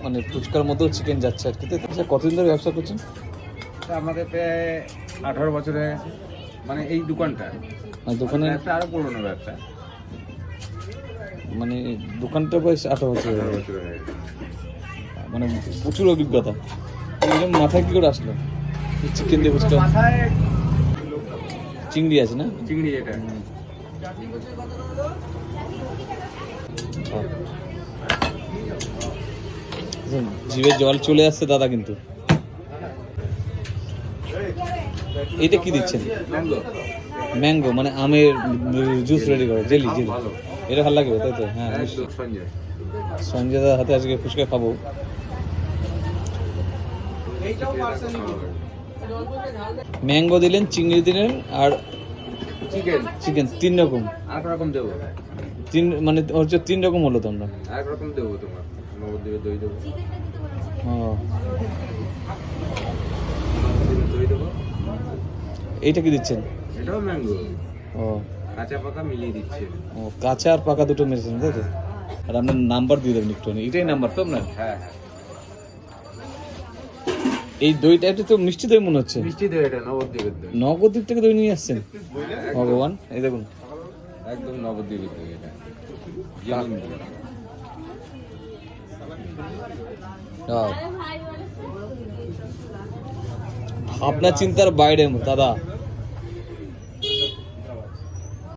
মানে ফুচকার মধ্যেও চিকেন যাচ্ছে আর কি। আচ্ছা, কতদিন ধরে ব্যবসা করছেন? আমাদের প্রায় 18 বছরে, মানে এই দোকানটা, মানে দোকানে আরো পুরনো ব্যবসা, মানে দোকানটা বয়স 18 বছর। 18 বছর হয়ে গেছে। মানে প্রচুর অভিজ্ঞতা। এরকম মাথায় কি করে আসলো চিকেন দিয়ে ফুচকা? মাথায় চিংড়ি আছে না? চিংড়ি এটা। জিভে জল চলে আসছে দাদা। কিন্তু এটা কি দিচ্ছেন? ম্যাঙ্গো। ম্যাঙ্গো মানে আমের জুস রেডি করে, জেলি জেলি। ভালো। এটা ভালো লাগবে তাই তো? হ্যাঁ, একদম সঞ্জয়। সঞ্জয় দাদার হাতে আজকে ফুচকা খাবো। ম্যাঙ্গো দিলেন, চিংড়ি দিলেন আর চিকেন। চিকেন, 3 রকম। আর রকম দেবো। মানে হচ্ছে 3 রকম হলো তোমরা। আর রকম দেবো তোমার, নবদ্বীপের দই দেবো। ও, নবদ্বীপের দই দেবো। এইটা কি দিচ্ছেন? এটাও ম্যাঙ্গো। ও, কাঁচা পাকা মিলিয়ে দিচ্ছে। ও কাঁচা আর পাকা দুটো মেরেছেন তাই তো? আর আপনার নাম্বার দিয়ে দেবেন একটু। এটাই নাম্বার তো আপনার? হ্যাঁ হ্যাঁ। এই দইটা একটু তো মিষ্টি দই মনে হচ্ছে। মিষ্টি দই, এটা নবদ্বীপের দই। নবদ্বীপ থেকে দই নিয়ে আসছেন? ভগবান, এই দেখুন একদম নবদ্বীপের দই এটা। আপনার চিন্তার বাইরে দাদা।